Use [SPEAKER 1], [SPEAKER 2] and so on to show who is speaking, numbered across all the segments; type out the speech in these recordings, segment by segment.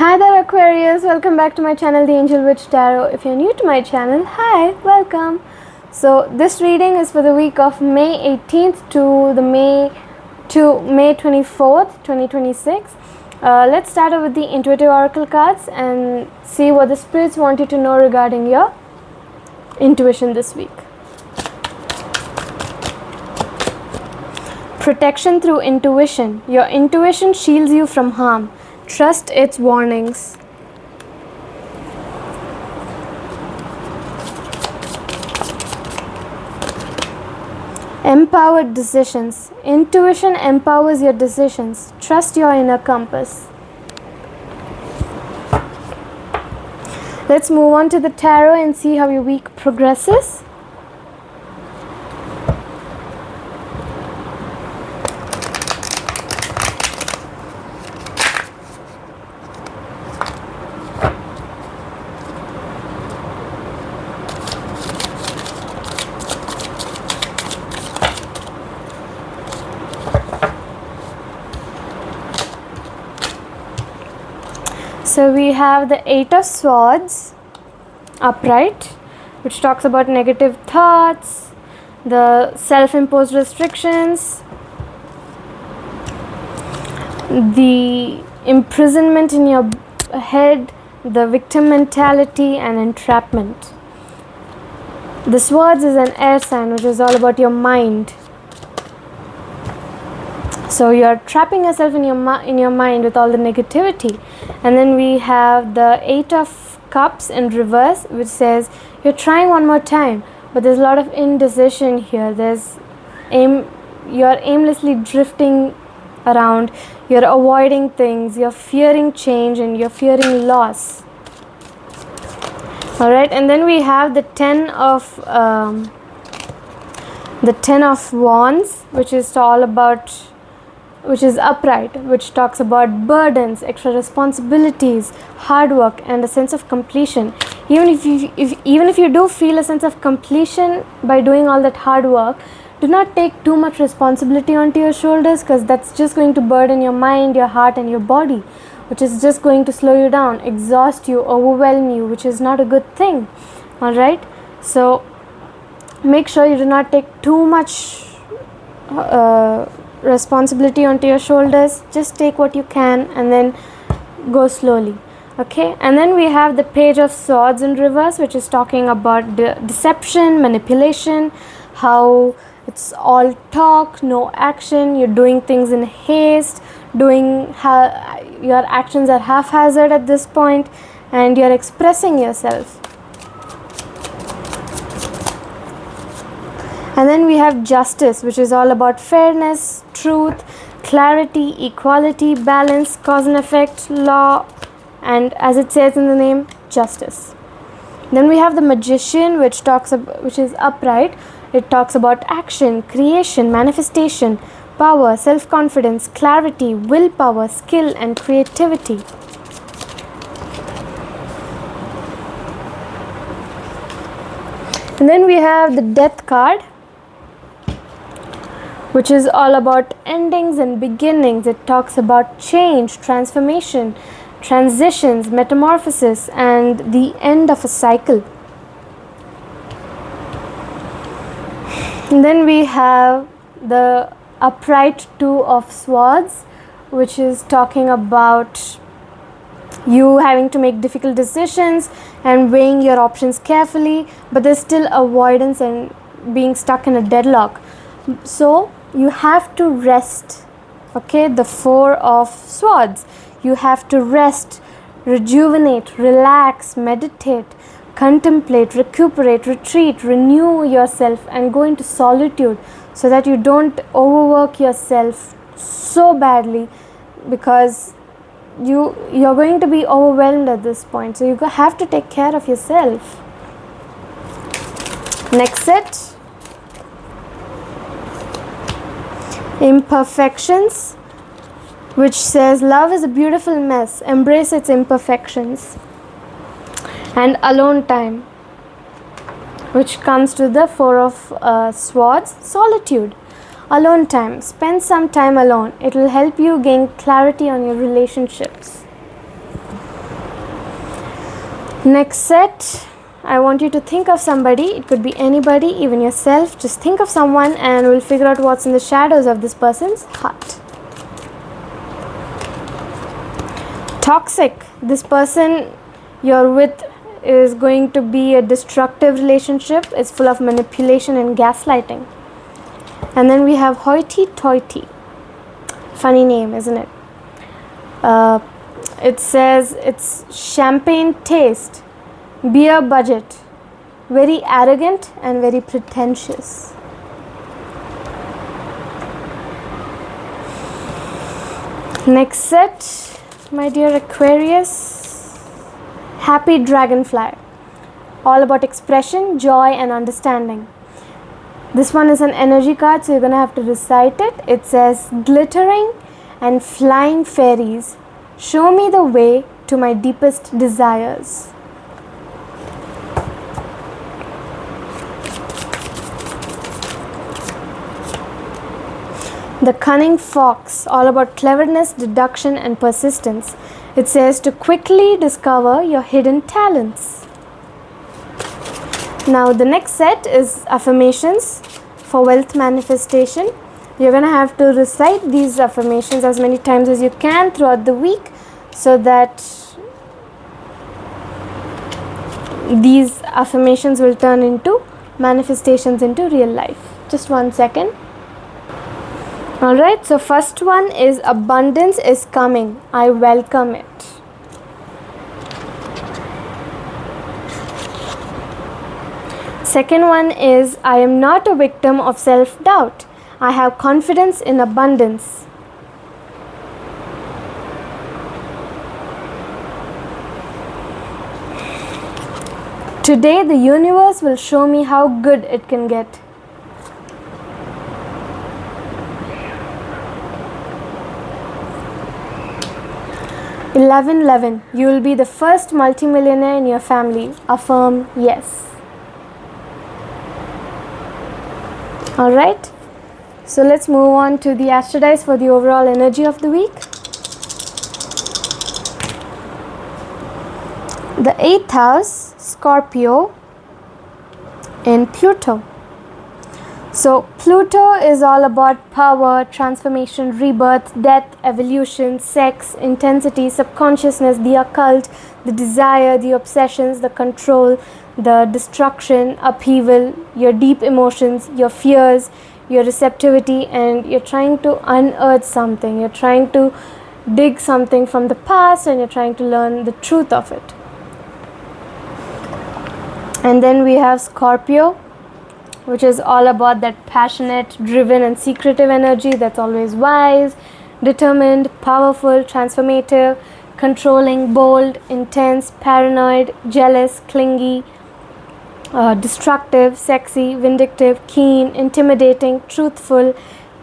[SPEAKER 1] Hi there Aquarius, welcome back to my channel The Angel Witch Tarot. If you're new to my channel, hi, welcome. So this reading is for the week of May 18th to May 24th, 2026. Let's start off with the intuitive oracle cards and see what the spirits want you to know regarding your intuition this week. Protection through intuition. Your intuition shields you from harm. Trust its warnings. Empowered decisions. Intuition empowers your decisions. Trust your inner compass. Let's move on to the tarot and see how your week progresses. So we have the Eight of Swords upright, which talks about negative thoughts, the self-imposed restrictions, the imprisonment in your head, the victim mentality and entrapment. The Swords is an air sign, which is all about your mind. So you're trapping yourself in your mind with all the negativity. And then we have the Eight of Cups in reverse, which says you're trying one more time, but there's a lot of indecision here. You're aimlessly drifting around, you're avoiding things, you're fearing change and you're fearing loss. Alright, and then we have the Ten of Wands, which is upright, which talks about burdens, extra responsibilities, hard work and a sense of completion. Even if you do feel a sense of completion by doing all that hard work, do not take too much responsibility onto your shoulders, because that's just going to burden your mind, your heart and your body, which is just going to slow you down, exhaust you, overwhelm you, which is not a good thing. Alright, so make sure you do not take too much responsibility onto your shoulders. Just take what you can and then go slowly. Okay, and then we have the Page of Swords in reverse, which is talking about deception, manipulation, how it's all talk, no action, you're doing things in haste, your actions are haphazard at this point, and you're expressing yourself. And then we have Justice, which is all about fairness, truth, clarity, equality, balance, cause and effect, law, and as it says in the name, justice. Then we have the Magician, which is upright. It talks about action, creation, manifestation, power, self-confidence, clarity, willpower, skill, and creativity. And then we have the Death card, which is all about endings and beginnings. It talks about change, transformation, transitions, metamorphosis, and the end of a cycle. And then we have the upright Two of Swords, which is talking about you having to make difficult decisions and weighing your options carefully, but there's still avoidance and being stuck in a deadlock. So you have to rest. Okay, the Four of Swords, you have to rest, rejuvenate, relax, meditate, contemplate, recuperate, retreat, renew yourself and go into solitude, so that you don't overwork yourself so badly, because you're going to be overwhelmed at this point. So you have to take care of yourself. Next set, Imperfections, which says love is a beautiful mess, embrace its imperfections. And Alone Time, which comes to the Four of Swords, solitude. Alone time, spend some time alone. It will help you gain clarity on your relationships. Next set, I want you to think of somebody. It could be anybody, even yourself. Just think of someone and we'll figure out what's in the shadows of this person's heart. Toxic. This person you're with is going to be a destructive relationship. It's full of manipulation and gaslighting. And then we have hoity-toity. Funny name, isn't it? It says it's champagne taste, beer budget, very arrogant and very pretentious. Next set, my dear Aquarius, happy dragonfly, all about expression, joy and understanding. This one is an energy card, so you're going to have to recite it. It says, glittering and flying fairies, show me the way to my deepest desires. The cunning fox, all about cleverness, deduction and persistence. It says to quickly discover your hidden talents. Now the next set is affirmations for wealth manifestation. You're going to have to recite these affirmations as many times as you can throughout the week so that these affirmations will turn into manifestations into real life. Just 1 second. Alright, so first one is abundance is coming. I welcome it. Second one is I am not a victim of self-doubt. I have confidence in abundance. Today the universe will show me how good it can get. (1111). You will be the first multimillionaire in your family. Affirm yes. Alright, so let's move on to the astro dice for the overall energy of the week. The 8th house, Scorpio in Pluto. So Pluto is all about power, transformation, rebirth, death, evolution, sex, intensity, subconsciousness, the occult, the desire, the obsessions, the control, the destruction, upheaval, your deep emotions, your fears, your receptivity, and you're trying to unearth something. You're trying to dig something from the past and you're trying to learn the truth of it. And then we have Scorpio, which is all about that passionate, driven and secretive energy that's always wise, determined, powerful, transformative, controlling, bold, intense, paranoid, jealous, clingy, destructive, sexy, vindictive, keen, intimidating, truthful.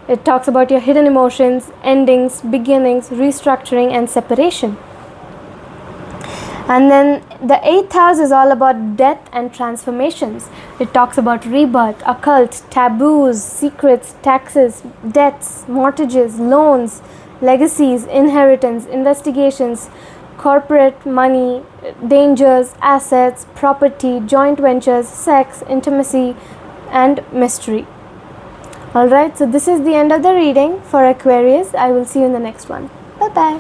[SPEAKER 1] It talks about your hidden emotions, endings, beginnings, restructuring and separation. And then the 8th house is all about death and transformations. It talks about rebirth, occult, taboos, secrets, taxes, debts, mortgages, loans, legacies, inheritance, investigations, corporate money, dangers, assets, property, joint ventures, sex, intimacy, and mystery. Alright, so this is the end of the reading for Aquarius. I will see you in the next one. Bye-bye.